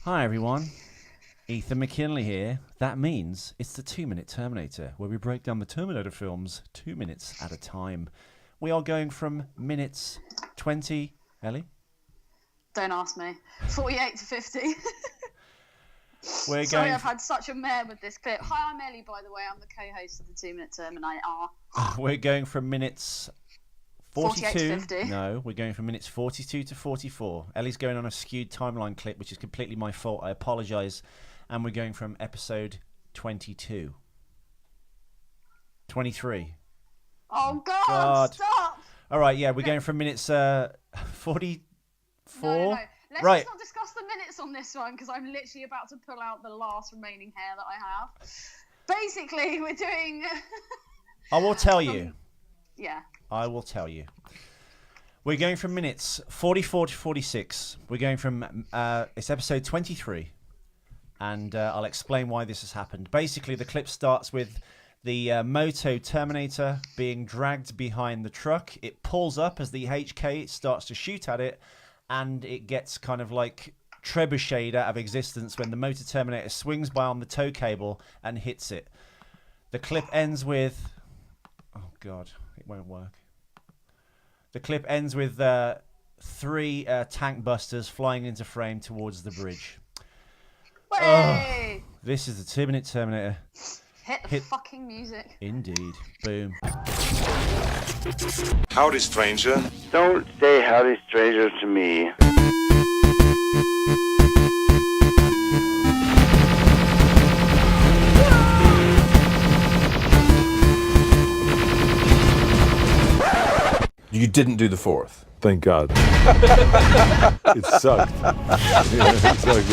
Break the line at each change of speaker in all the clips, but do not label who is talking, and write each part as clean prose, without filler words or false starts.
Hi everyone, Ethan McKinley here. That means it's the 2-Minute Terminator, where we break down the Terminator films 2 minutes at a time. We are going from minutes 20, Ellie?
Don't ask me. 48 to 50. Sorry, I've had such a mare with this clip. Hi, I'm Ellie, by the way. I'm the co-host of the 2-Minute Terminator.
We're going from minutes
48 to 50.
No, we're going from minutes 42 to 44. Ellie's going on a skewed timeline clip, which is completely my fault. I apologise. And we're going from episode 22. 23.
Oh, God. Stop!
All right, yeah, we're going from minutes 44.
No. Let's
right.
just not discuss the minutes on this one, because I'm literally about to pull out the last remaining hair that I have. Basically, we're doing...
I will tell you.
Yeah.
I will tell you. We're going from minutes 44 to 46. We're going from, it's episode 23. And I'll explain why this has happened. Basically, the clip starts with the moto-terminator being dragged behind the truck. It pulls up as the HK starts to shoot at it. And it gets kind of like trebucheted out of existence when the motor-terminator swings by on the tow cable and hits it. The clip ends with... Oh, God. It won't work. The clip ends with 3 tank busters flying into frame towards the bridge.
Hey!
Oh, this is the 2-Minute Terminator.
Hit the fucking music.
Indeed. Boom.
Howdy, stranger.
Don't say howdy, stranger, to me.
You didn't do the 4th.
Thank God. It sucked. It sucked.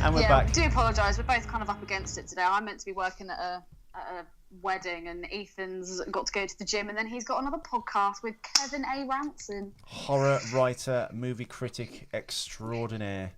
And we're back.
I do apologise. We're both kind of up against it today. I'm meant to be working at a wedding, and Ethan's got to go to the gym, and then he's got another podcast with Kevin A. Ranson.
Horror writer, movie critic extraordinaire.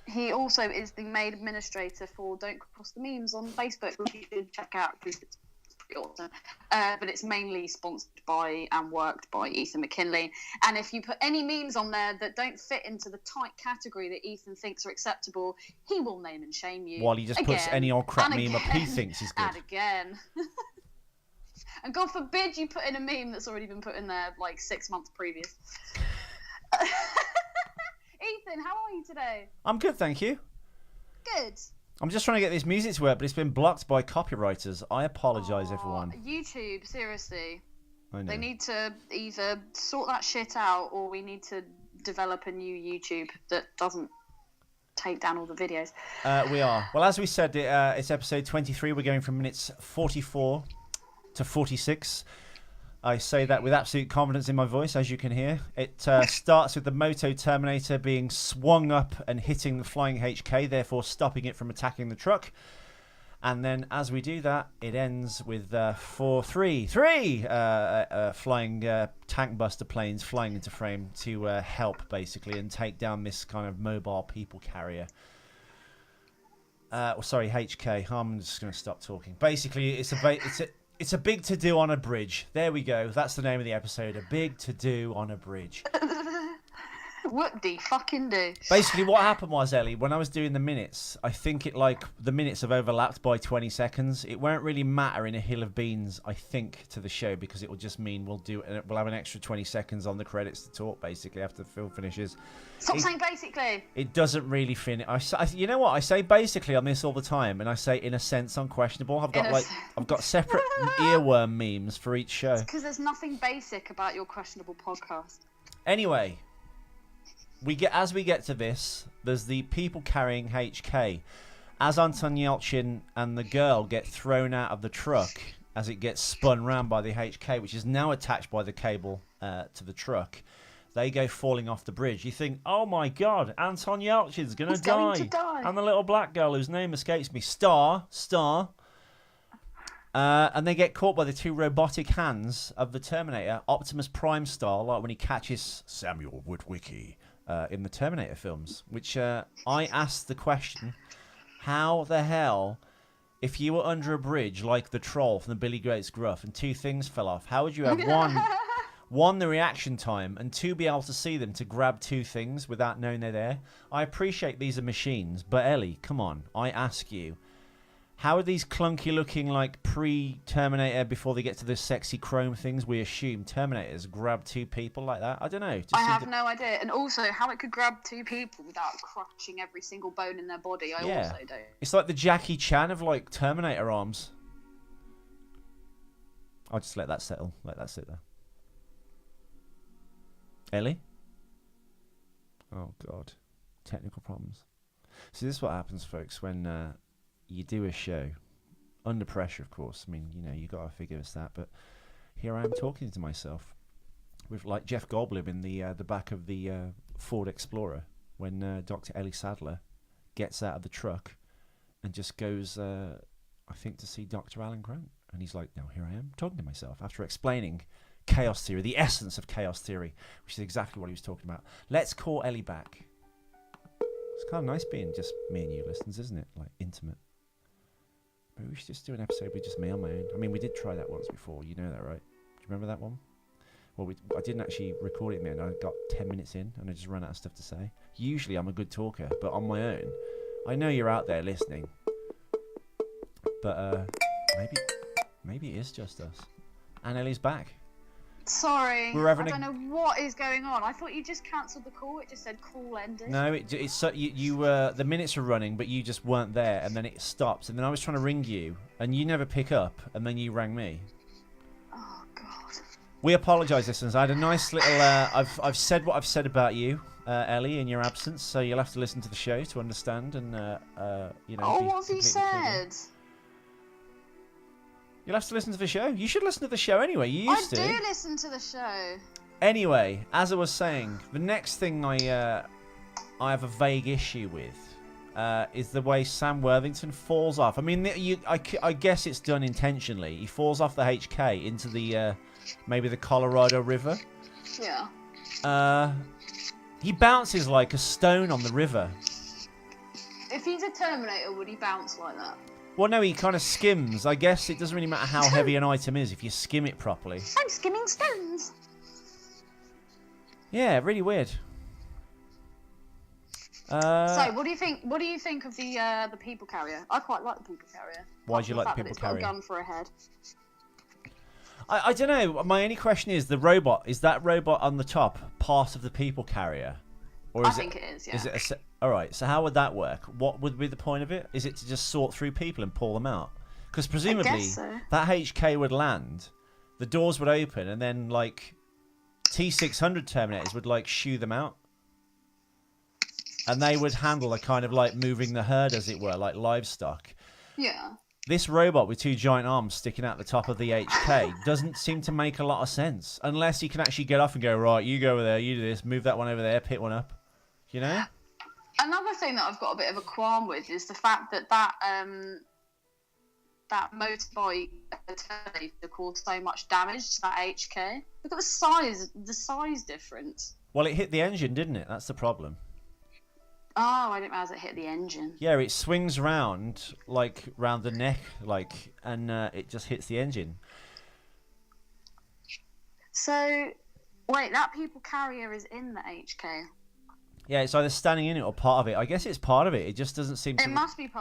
He also is the main administrator for Don't Cross the Memes on Facebook, which you should check out because it's pretty awesome. But it's mainly sponsored by and worked by Ethan McKinley. And if you put any memes on there that don't fit into the tight category that Ethan thinks are acceptable, he will name and shame you.
While he just puts any old crap meme up he thinks is good.
And again. And God forbid you put in a meme that's already been put in there like 6 months previous. Ethan, how are you today?
I'm good, thank you.
Good.
I'm just trying to get this music to work, but it's been blocked by copywriters. I apologise, everyone.
YouTube, seriously.
I know.
They need to either sort that shit out, or we need to develop a new YouTube that doesn't take down all the videos.
We are. Well, as we said, it's episode 23. We're going from minutes 44 to 46. I say that with absolute confidence in my voice, as you can hear. It starts with the moto-terminator being swung up and hitting the flying HK, therefore stopping it from attacking the truck. And then as we do that, it ends with three flying tank buster planes flying into frame to help, basically, and take down this kind of mobile people carrier. HK. I'm just going to stop talking. Basically, it's a big to-do on a bridge. There we go. That's the name of the episode. A big to-do on a bridge.
Whoop-de-fucking-do.
Basically, what happened was, Ellie, when I was doing the minutes, I think the minutes have overlapped by 20 seconds. It won't really matter in a hill of beans, I think, to the show, because it will just mean we'll have an extra 20 seconds on the credits to talk, basically, after the film finishes.
Stop saying basically.
It doesn't really finish. You know what? I say basically on this all the time, and I say in a sense unquestionable. I've got separate earworm memes for each show.
Because there's nothing basic about your questionable podcast.
Anyway, as we get to this, there's the people carrying HK. As Anton Yelchin and the girl get thrown out of the truck as it gets spun round by the HK, which is now attached by the cable to the truck, they go falling off the bridge. You think, oh my God, Anton Yelchin's going to die. And the little black girl whose name escapes me, Star. And they get caught by the 2 robotic hands of the Terminator, Optimus Prime style, like when he catches Samuel Witwicky in the Terminator films. Which I asked the question, how the hell, if you were under a bridge like the troll from the Billy Goat's Gruff and 2 things fell off, how would you have one one, the reaction time, and two, be able to see them to grab two things without knowing they're there. I appreciate these are machines, but Ellie, come on, I ask you, how are these clunky looking like pre-Terminator before they get to the sexy chrome things we assume Terminators grab two people like that? I don't know.
I have no idea. And also how it could grab two people without crushing every single bone in their body, I also don't.
It's like the Jackie Chan of like Terminator arms. I'll just let that settle. Let that sit there. Ellie? Oh, God. Technical problems. See, this is what happens, folks, when you do a show. Under pressure, of course. I mean, you know, you got to figure this that. But here I am talking to myself. With, like, Jeff Goldblum in the back of the Ford Explorer when Dr. Ellie Sadler gets out of the truck and just goes, I think, to see Dr. Alan Grant. And he's like, now here I am talking to myself after explaining chaos theory, the essence of chaos theory, which is exactly what he was talking about. Let's call Ellie back. It's kind of nice being just me and you listeners, isn't it? Like, intimate. Maybe we should just do an episode with just me on my own. I mean, we did try that once before. You know that, right? Do you remember that one? Well, I didn't actually record it, man. I got 10 minutes in and I just ran out of stuff to say. Usually I'm a good talker, but on my own, I know you're out there listening. But maybe it is just us. And Ellie's back.
Sorry,
We're having
I don't know what is going on. I thought you just cancelled the call. It just said call ended.
No, it's so, you the minutes are running, but you just weren't there, and then it stops. And then I was trying to ring you, and you never pick up, and then you rang me.
Oh God.
We apologise, listeners. I had a nice little. I've said what I've said about you, Ellie, in your absence. So you'll have to listen to the show to understand, and you know.
Oh, what have you said?
You'll have to listen to the show. You should listen to the show anyway. You used to.
I do listen to the show.
Anyway, as I was saying, the next thing I have a vague issue with is the way Sam Worthington falls off. I mean, I guess it's done intentionally. He falls off the HK into the maybe the Colorado River.
Yeah.
He bounces like a stone on the river.
If he's a Terminator, would he bounce like that?
Well, no, he kind of skims. I guess it doesn't really matter how heavy an item is if you skim it properly.
I'm skimming stones.
Yeah, really weird.
So, what do you think? What do you think of the people carrier? I quite like the people carrier.
Why do you like the people
it's
carrier?
Got a gun for a head.
I don't know. My only question is the robot. Is that robot on the top part of the people carrier? Or
I think it is, yeah.
Is it all right, so how would that work? What would be the point of it? Is it to just sort through people and pull them out? Because presumably that HK would land, the doors would open, and then like T600 Terminators would like shoo them out. And they would handle a kind of like moving the herd, as it were, like livestock.
Yeah.
This robot with two giant arms sticking out the top of the HK doesn't seem to make a lot of sense. Unless you can actually get off and go, right, you go over there, you do this, move that one over there, pick one up. You know?
Another thing that I've got a bit of a qualm with is the fact that that motorbike Terminator caused so much damage to that HK. Look at the size difference.
Well, it hit the engine, didn't it? That's the problem.
Oh, I didn't realize it hit the engine.
Yeah, it swings round, like, round the neck, like, and it just hits the engine.
So, wait, that people carrier is in the HK?
Yeah, it's either standing in it or part of it. I guess it's part of it. It just doesn't seem to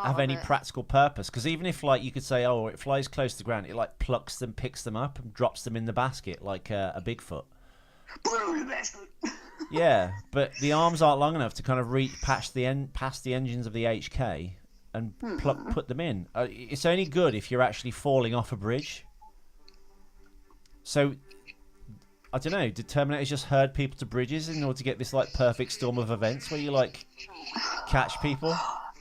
have any practical purpose. Because even if, like, you could say, oh, it flies close to the ground, it, like, plucks them, picks them up, and drops them in the basket like a Bigfoot. Yeah, but the arms aren't long enough to kind of reach past the engines of the HK and put them in. It's only good if you're actually falling off a bridge. So, I don't know, did Terminators just herd people to bridges in order to get this like perfect storm of events where you like catch people?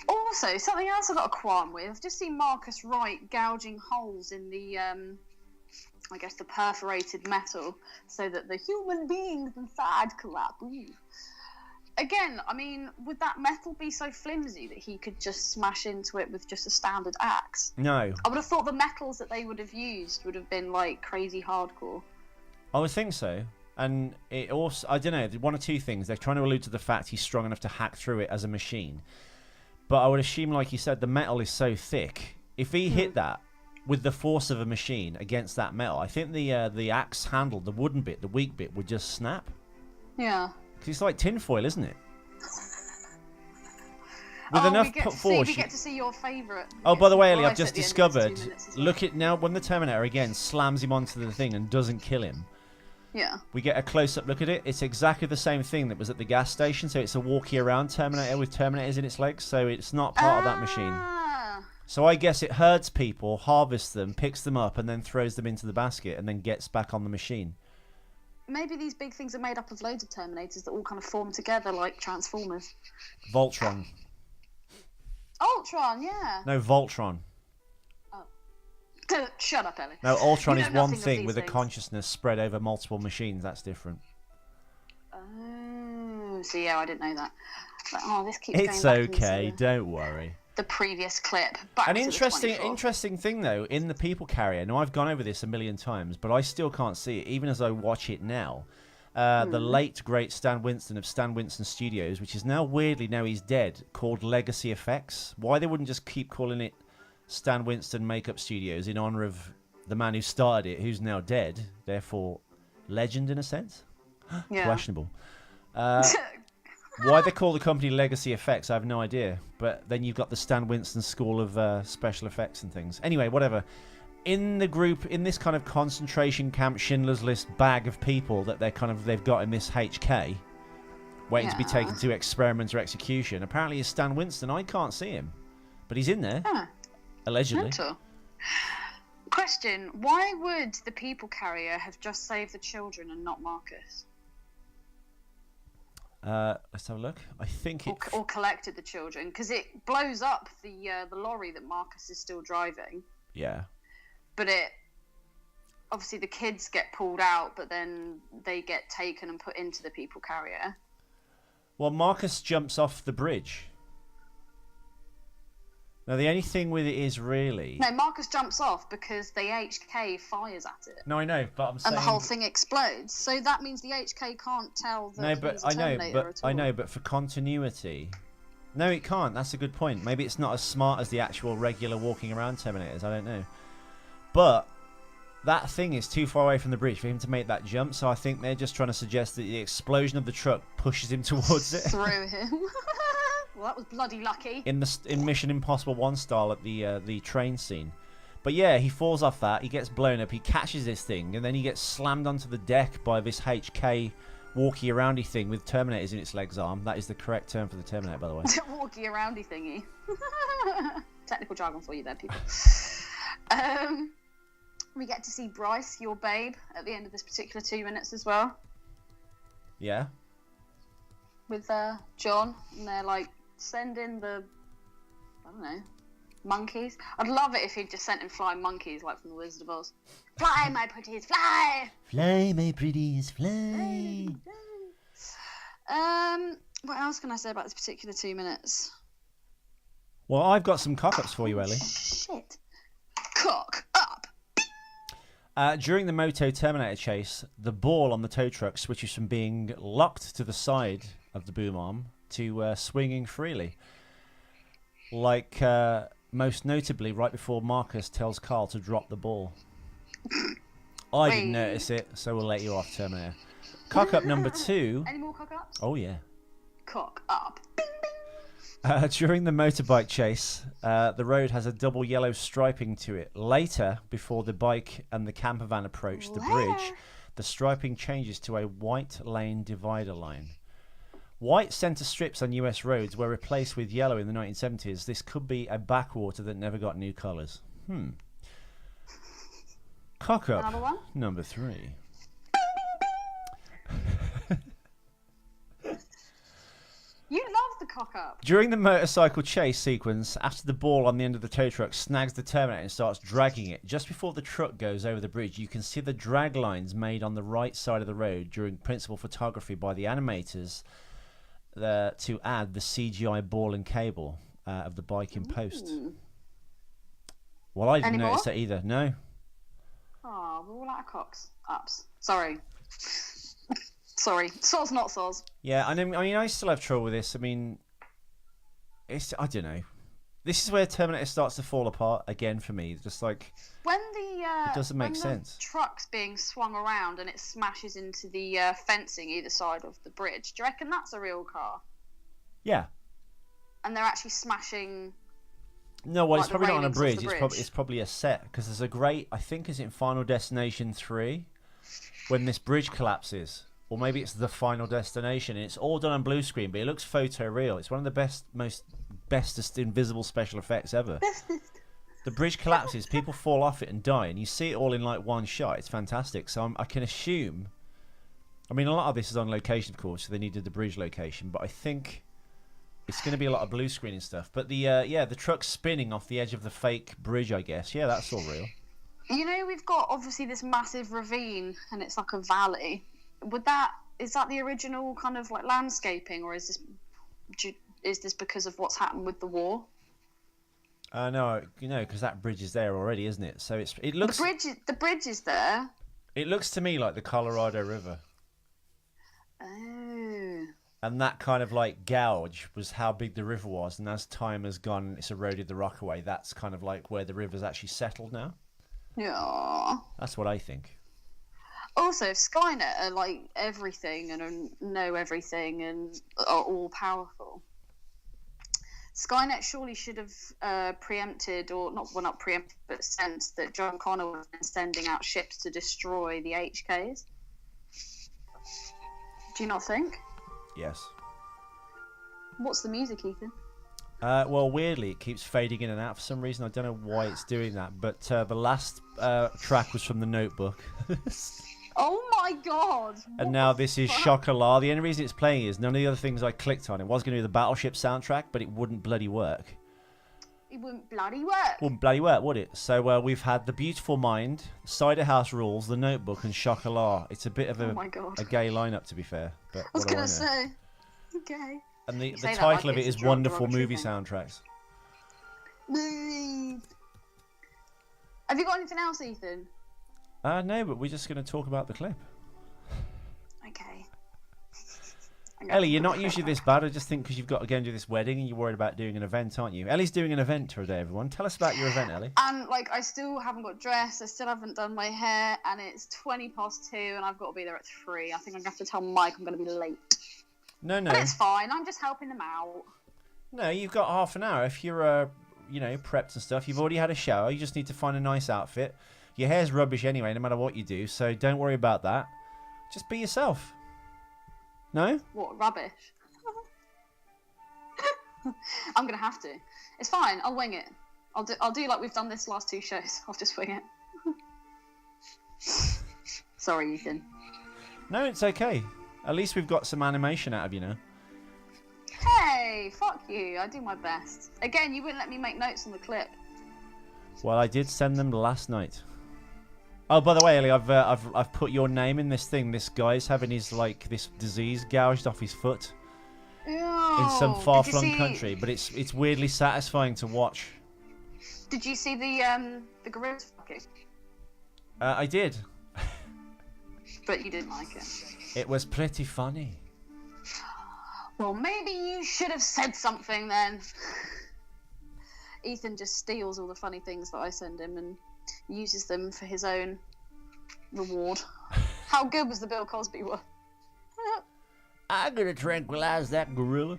Also, something else I've got a qualm with. I've just seen Marcus Wright gouging holes in the, I guess, the perforated metal so that the human beings inside collapse. Again, I mean, would that metal be so flimsy that he could just smash into it with just a standard axe?
No.
I would have thought the metals that they would have used would have been like crazy hardcore.
I would think so. And it also, I don't know, one or two things. They're trying to allude to the fact he's strong enough to hack through it as a machine. But I would assume, like you said, the metal is so thick. If he hit that with the force of a machine against that metal, I think the axe handle, the wooden bit, the weak bit, would just snap.
Yeah.
Because it's like tinfoil, isn't it? With enough force.
We get to see your favourite.
Oh, by the way, Ellie, I've just discovered. Look at now when the Terminator again slams him onto the thing and doesn't kill him.
Yeah.
We get a close-up look at it. It's exactly the same thing that was at the gas station. So it's a walkie-around Terminator with Terminators in its legs. So it's not part of that machine. So I guess it herds people, harvests them, picks them up, and then throws them into the basket, and then gets back on the machine.
Maybe these big things are made up of loads of Terminators that all kind of form together like Transformers.
Voltron.
Ultron, yeah.
No, Voltron.
Oh. Shut up, Ellie.
No, Ultron is one thing with a
things.
consciousness spread over multiple machines. That's different.
Oh, so yeah, I didn't know that. But, oh, this keeps
It's
going back
okay,
into
don't worry.
the previous clip. Back
An
to the
interesting thing though in the people carrier. Now I've gone over this a million times, but I still can't see it, even as I watch it now. The late great Stan Winston of Stan Winston Studios, which is now weirdly, now he's dead, called Legacy Effects. Why they wouldn't just keep calling it Stan Winston Makeup Studios in honor of the man who started it, who's now dead, therefore legend in a sense?
Yeah.
Questionable. Why they call the company Legacy Effects, I have no idea. But then you've got the Stan Winston School of Special Effects and things. Anyway, whatever. In the group, in this kind of concentration camp Schindler's List bag of people that they've got in this HK, waiting to be taken to experiment or execution, apparently is Stan Winston. I can't see him, but he's in there, allegedly.
Mental. Question: why would the people carrier have just saved the children and not Marcus?
Let's have a look. I think it...
Or collected the children, because it blows up the lorry that Marcus is still driving.
Yeah.
But it... Obviously, the kids get pulled out, but then they get taken and put into the people carrier.
Well, Marcus jumps off the bridge. Now, the only thing with it is really...
No, Marcus jumps off because the HK fires at it.
No, I know, but I'm saying...
And the whole thing explodes. So that means the HK can't tell that he's a Terminator at all.
I know, but for continuity... No, it can't. That's a good point. Maybe it's not as smart as the actual regular walking around Terminators. I don't know. But that thing is too far away from the bridge for him to make that jump, so I think they're just trying to suggest that the explosion of the truck pushes him towards it.
Through him. Well, that was bloody lucky.
In Mission Impossible 1 style at the train scene. But yeah, he falls off that, he gets blown up, he catches this thing, and then he gets slammed onto the deck by this HK walkie-aroundy thing with Terminators in its legs arm. That is the correct term for the Terminator, by the way.
Walkie-aroundy thingy. Technical jargon for you there, people. We get to see Bryce, your babe, at the end of this particular 2 minutes as well.
Yeah.
With John, and they're like, send in the, I don't know, monkeys. I'd love it if he'd just sent in flying monkeys, like from the Wizard of Oz. Fly, my pretties, fly!
Fly, my pretties, fly!
What else can I say about this particular 2 minutes?
Well, I've got some cock-ups for you, Ellie.
Shit. Cock up!
During the moto-terminator chase, the ball on the tow truck switches from being locked to the side of the boom arm to swinging freely. Like, most notably, right before Marcus tells Carl to drop the ball. I didn't notice it, so we'll let you off, Terminator. Cock-up number 2...
Any more cock-ups?
Oh, yeah.
Cock up. Bing, bing.
During the motorbike chase, the road has a double yellow striping to it. Later, before the bike and the camper van approach the bridge, the striping changes to a white lane divider line. White centre strips on US roads were replaced with yellow in the 1970s. This could be a backwater that never got new colours. Cock up
Another one?
number 3.
You love the cock up.
During the motorcycle chase sequence, after the ball on the end of the tow truck snags the Terminator and starts dragging it, just before the truck goes over the bridge, you can see the drag lines made on the right side of the road during principal photography by the animators to add the CGI ball and cable of the bike in post. Well, I didn't notice that either. No.
Oh, we're all out of cocks. Ups. Sorry. Sorry. Soz, not soz.
Yeah, I mean, I still have trouble with this. I mean, I don't know. This is where Terminator starts to fall apart again for me. Just like
when the
it doesn't make
when
sense.
The truck's being swung around and it smashes into the fencing either side of the bridge. Do you reckon that's a real car?
Yeah.
And they're actually smashing.
No, well, it's
like, the
probably not on a
railings
bridge.
off the
It's probably a set because there's a great. I think is it in Final Destination 3 when this bridge collapses, or maybe it's the Final Destination. And it's all done on blue screen, but it looks photoreal. It's one of the bestest invisible special effects ever. The bridge collapses, people fall off it and die, and you see it all in like one shot. It's fantastic. So I can assume. I mean, a lot of this is on location, of course, so they needed the bridge location, but I think. It's going to be a lot of blue screen and stuff. But the truck's spinning off the edge of the fake bridge, I guess. Yeah, that's all real.
You know, we've got obviously this massive ravine, and it's like a valley. Is that the original kind of like landscaping, or is this because of what's happened with the war?
No, because that bridge is there already, isn't it? So it looks.
The bridge is there.
It looks to me like the Colorado River.
Oh.
And that kind of like gouge was how big the river was, and as time has gone, it's eroded the rock away. That's kind of like where the river's actually settled now.
Yeah.
That's what I think.
Also, if Skynet are like everything and know everything and are all powerful, Skynet surely should have preempted, or not preempted, but sensed that John Connor was sending out ships to destroy the HKs. Do you not think?
Yes.
What's the music, Ethan?
Well, weirdly, it keeps fading in and out for some reason. I don't know why it's doing that, but the last track was from The Notebook.
Oh my god!
And now this is Chocolat. The only reason it's playing is none of the other things I clicked on. It was going to be the Battleship soundtrack, but it wouldn't bloody work.
It wouldn't bloody work.
Wouldn't bloody work, would it? So we've had The Beautiful Mind, Cider House Rules, The Notebook, and Chocolat. It's a bit of a gay lineup, to be fair. But
I was going to say, okay.
And the title of it is Wonderful Movie Soundtracks.
Have you got anything else, Ethan?
No, but we're just going to talk about the clip.
Okay.
Ellie, you're not usually this bad. I just think because you've got to go and do this wedding and you're worried about doing an event, aren't you? Ellie's doing an event today, everyone. Tell us about your event, Ellie.
And, I still haven't got dressed. I still haven't done my hair. And it's 2:20 and I've got to be there at 3. I think I'm going to have to tell Mike I'm going to be late.
No.
But it's fine. I'm just helping them out.
No, you've got half an hour. If you're, prepped and stuff, you've already had a shower. You just need to find a nice outfit. Your hair's rubbish anyway, no matter what you do. So don't worry about that. Just be yourself. No?
What, rubbish? I'm going to have to. It's fine. I'll wing it. I'll do like we've done this last 2 shows. I'll just wing it. Sorry, Ethan.
No, it's okay. At least we've got some animation out of you now.
Hey, fuck you. I do my best. Again, you wouldn't let me make notes on the clip.
Well, I did send them last night. Oh, by the way, Ellie, I've put your name in this thing. This guy's having his this disease gouged off his foot in some far-flung country, but it's weirdly satisfying to watch.
Did you see the gorillas fucking?
I did.
But you didn't like it.
It was pretty funny.
Well, maybe you should have said something then. Ethan just steals all the funny things that I send him and uses them for his own reward. How good was the Bill Cosby one?
I'm gonna tranquilize that gorilla.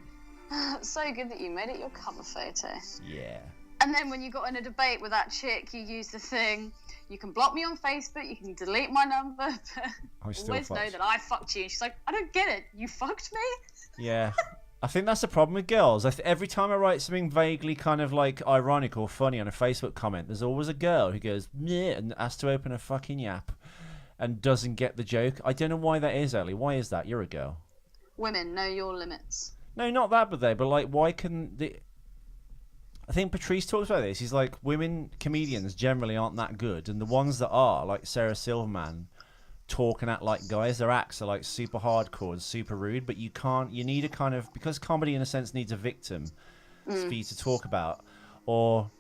So good that you made it your cover photo.
Yeah.
And then when you got in a debate with that chick, you used the thing, you can block me on Facebook, you can delete my number, but always know that I fucked you. And she's like, I don't get it. You fucked me?
Yeah. I think that's the problem with girls. Every time I write something vaguely kind of ironic or funny on a Facebook comment, there's always a girl who goes, meh, and has to open a fucking yap and doesn't get the joke. I don't know why that is, Ellie. Why is that? You're a girl.
Women, know your limits.
No, not that, but why can the... I think Patrice talks about this. He's like, women comedians generally aren't that good, and the ones that are, like Sarah Silverman, talk and act like guys. Their acts are super hardcore and super rude, but you need a kind of, because comedy in a sense needs a victim for you to talk about, or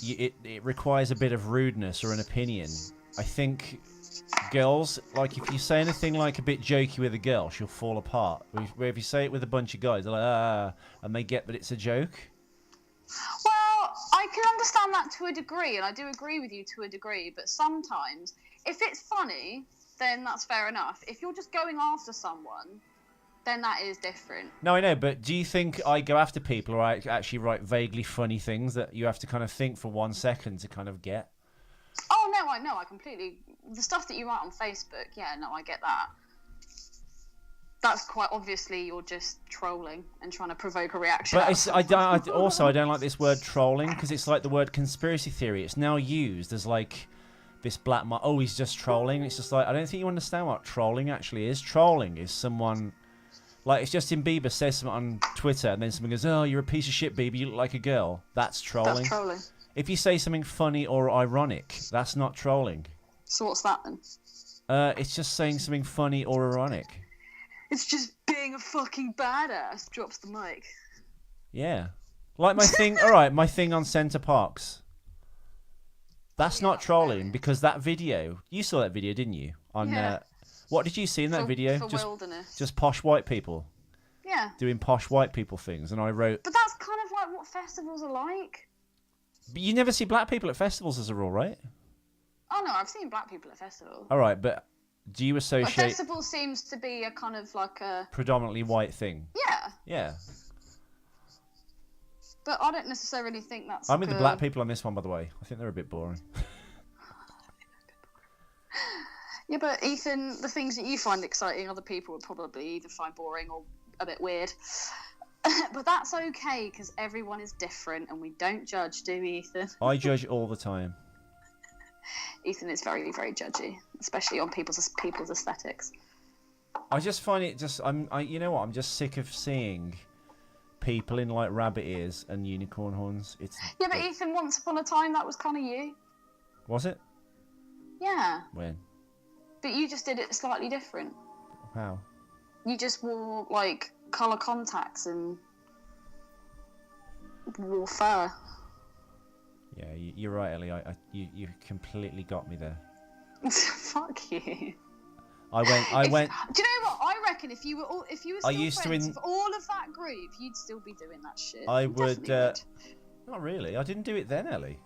it requires a bit of rudeness or an opinion. I think girls, if you say anything a bit jokey with a girl, she'll fall apart. Where if you say it with a bunch of guys, they're like, and they get that it's a joke.
Well, I can understand that to a degree, and I do agree with you to a degree, but sometimes, if it's funny, then that's fair enough. If you're just going after someone, then that is different.
No, I know, but do you think I go after people or I actually write vaguely funny things that you have to kind of think for 1 second to kind of get?
Oh, no, I know, I completely... The stuff that you write on Facebook, yeah, no, I get that. That's quite obviously you're just trolling and trying to provoke a reaction.
But I don't like this word trolling because it's like the word conspiracy theory. It's now used as like this black mark. Oh, he's just trolling. It's just like, I don't think you understand what trolling actually is. Trolling is someone, like it's Justin Bieber says something on Twitter and then someone goes, oh, you're a piece of shit, Bieber, you look like a girl. That's trolling.
That's trolling.
If you say something funny or ironic, that's not trolling.
So what's that then?
It's just saying something funny or ironic.
It's just being a fucking badass. Drops the mic.
Yeah. Like my thing, alright, my thing on Centre Parks. That's not trolling because that video, you saw that video, didn't you? On what did you see in that video?
For wilderness.
Just posh white people.
Yeah.
Doing posh white people things. And I wrote...
But that's kind of like what festivals are like.
But you never see black people at festivals as a rule, right?
Oh no, I've seen black people at festivals.
Alright, but do you associate...
A festival seems to be a kind of like a...
predominantly white thing.
Yeah.
Yeah.
But I don't necessarily think that's...
I'm with the black people on this one, by the way. I think they're a bit boring.
Yeah, but Ethan, the things that you find exciting, other people would probably either find boring or a bit weird. But that's okay, because everyone is different, and we don't judge, do we, Ethan?
I judge all the time.
Ethan is very, very judgy, especially on people's aesthetics.
I just find it just... you know what? I'm just sick of seeing people in, like, rabbit ears and unicorn horns.
Yeah, but Ethan, once upon a time, that was kind of you.
Was it?
Yeah.
When?
But you just did it slightly different.
How?
You just wore, like, colour contacts and wore fur.
Yeah, you're right, Ellie. You completely got me there.
Fuck you.
I went.
Do you know what? I reckon if you were still friends with all of that group, you'd still be doing that shit.
I would. Not really. I didn't do it then, Ellie.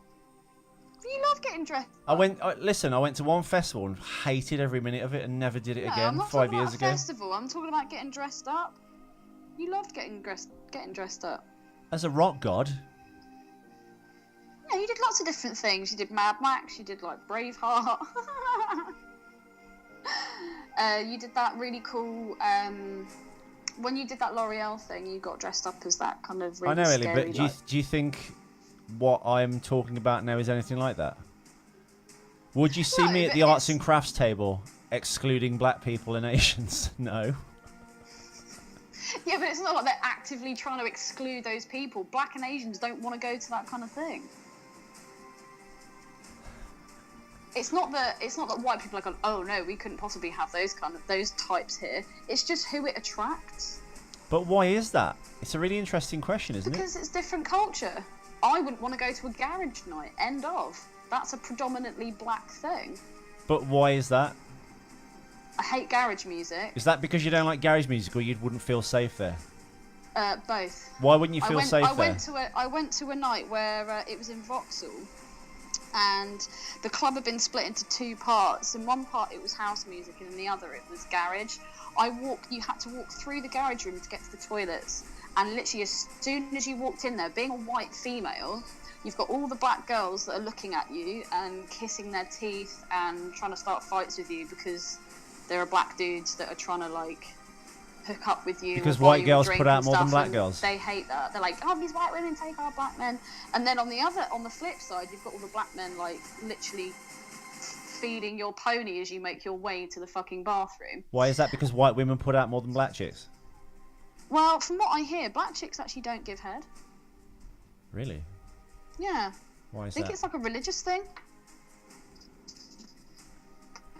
You love getting dressed
up. I went to one festival and hated every minute of it and never did it again.
I'm not
5 years
talking
ago.
about a festival. I'm talking about getting dressed up. You loved getting dressed up.
As a rock god.
Yeah, you did lots of different things. You did Mad Max. You did like Braveheart. You did that really cool. When you did that L'Oreal thing, you got dressed up as that kind of really
I know, Ellie,
scary,
but do you think what I'm talking about now is anything like that? Would you see me at the arts and crafts table excluding black people and Asians? No.
Yeah, but it's not like they're actively trying to exclude those people. Black and Asians don't want to go to that kind of thing. It's not that white people are going, oh no, we couldn't possibly have those types here. It's just who it attracts.
But why is that? It's a really interesting question, isn't it?
Because it's different culture. I wouldn't want to go to a garage night. End of. That's a predominantly black thing.
But why is that?
I hate garage music.
Is that because you don't like garage music or you wouldn't feel safe there?
Both.
Why wouldn't you feel safe there?
I went to a night where it was in Vauxhall, and the club had been split into two parts. In one part it was house music, and in the other it was garage. You had to walk through the garage room to get to the toilets, and literally as soon as you walked in there, being a white female, you've got all the black girls that are looking at you and kissing their teeth and trying to start fights with you because there are black dudes that are trying to like hook up with you.
Because white girls put out more than black girls.
They hate that. They're like, oh, these white women take our black men. And then on the flip side, you've got all the black men like literally feeding your pony as you make your way to the fucking bathroom.
Why is that? Because white women put out more than black chicks?
Well, from what I hear, black chicks actually don't give head.
Really?
Yeah.
Why is
that? I think it's like a religious thing.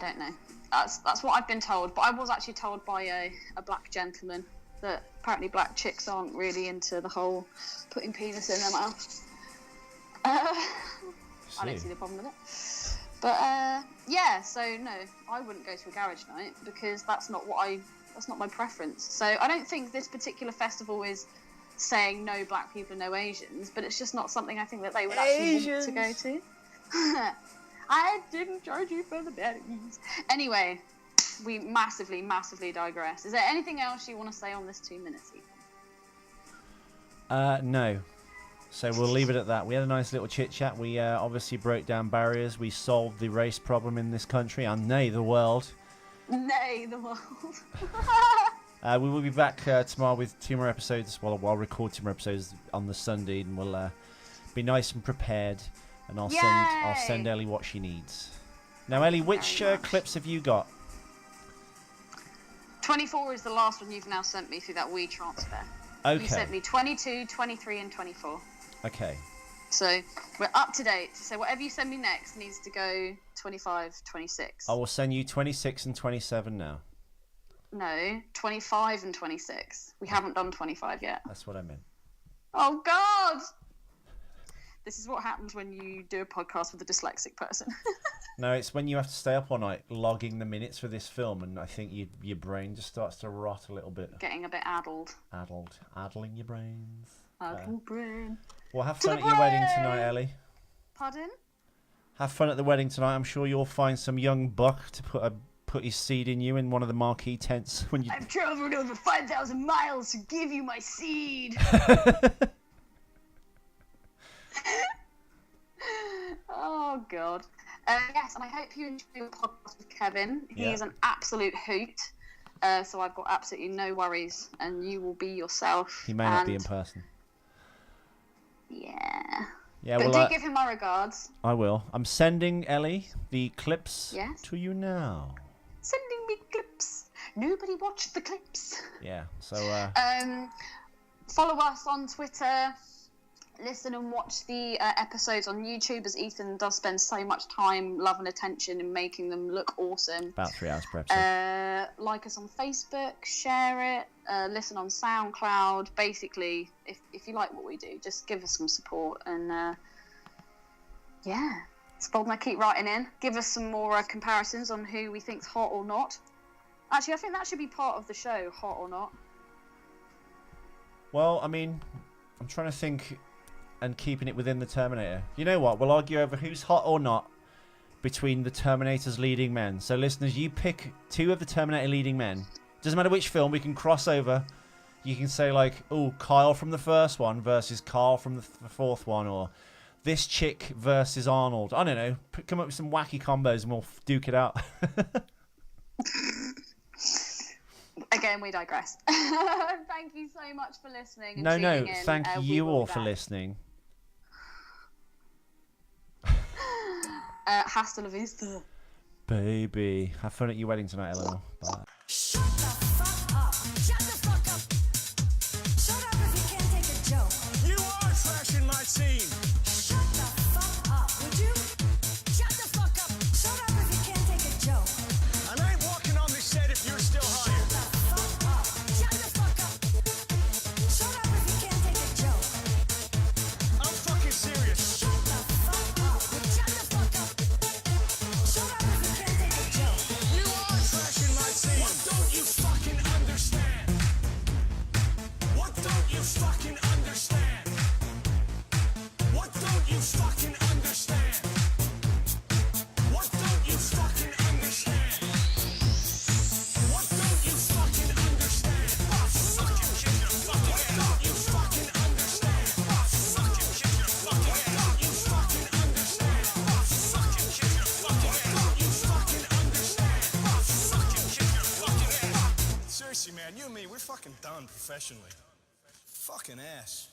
I don't know. That's what I've been told, but I was actually told by a black gentleman that apparently black chicks aren't really into the whole putting penis in their mouth. I don't see the problem with it. But yeah, so no, I wouldn't go to a garage night because that's not my preference. So I don't think this particular festival is saying no black people, no Asians, but it's just not something I think that they would actually want to go to. I didn't charge you for the berries. Anyway, we massively, massively digress. Is there anything else you want to say on this 2 minutes, Ethan?
No. So we'll leave it at that. We had a nice little chit chat. We obviously broke down barriers. We solved the race problem in this country, and nay, the world.
Nay, the world.
We will be back tomorrow with 2 more episodes. Well, I'll record 2 more episodes on the Sunday, and we'll be nice and prepared. And I'll send Ellie what she needs. Now, Ellie, which clips have you got?
24 is the last one you've now sent me through that WeTransfer.
Okay.
You sent me 22, 23, and 24.
Okay.
So we're up to date. So whatever you send me next needs to go 25, 26.
I will send you 26 and 27 now.
No, 25 and 26. We haven't done 25 yet.
That's what I meant.
Oh, God! This is what happens when you do a podcast with a dyslexic person.
No, it's when you have to stay up all night logging the minutes for this film, and I think your brain just starts to rot a little bit.
Getting a bit addled.
Addling your brains.
Addled brain.
Well, have fun at your wedding tonight, Ellie.
Pardon?
Have fun at the wedding tonight. I'm sure you'll find some young buck to put his seed in you in one of the marquee tents when you.
I've traveled over 5,000 miles to give you my seed. Oh, God. Yes, and I hope you enjoy your podcast with Kevin. He is an absolute hoot. So I've got absolutely no worries, and you will be yourself.
He may not be in person.
Yeah.
Yeah,
but
well,
do give him my regards.
I will. I'm sending Ellie the clips to you now.
Sending me clips. Nobody watched the clips.
Yeah, so...
follow us on Twitter. Listen and watch the episodes on YouTube, as Ethan does spend so much time, love and attention in making them look awesome.
About 3 hours per episode.
Like us on Facebook, share it, listen on SoundCloud. Basically, if you like what we do, just give us some support. And Spalding, keep writing in. Give us some more comparisons on who we think's hot or not. Actually, I think that should be part of the show, hot or not.
Well, I mean, I'm trying to think... and keeping it within the Terminator. You know what? We'll argue over who's hot or not between the Terminator's leading men. So, listeners, you pick 2 of the Terminator leading men. Doesn't matter which film, we can cross over. You can say, like, oh, Kyle from the first one versus Carl from the fourth one, or this chick versus Arnold. I don't know. Come up with some wacky combos and we'll duke it out.
Again, we digress. Thank you so much for listening. And tuning in.
Thank you all for listening.
Hasta la vista.
Baby. Have fun at your wedding tonight, Eleanor. Bye.
Shut the fuck up. Shut the fuck up. Shut up if you can't take a joke.
You are trashing my scene.
Shut the fuck up, would you? Shut the fuck up. Shut up if you can't take a joke.
And I ain't walking on this set if you're still hired.
Shut the fuck up. Shut the fuck up. Shut up if you can't take a joke.
I'm fucking serious.
Shut the fuck up. Shut the fuck up. Shut up if you can't take a joke.
You are trashing my scene. What don't you fucking understand? What don't you fucking understand? What don't you fucking understand? What don't you fucking understand? What don't you fucking understand? Fucking kick your fucking head. What don't you fucking understand? Fucking kick your fucking head. What don't you fucking understand? Fucking kick your fucking head. What don't you fucking understand? Fucking kick your fucking head. Seriously, man, you and me, we're fucking done professionally. Fucking ass.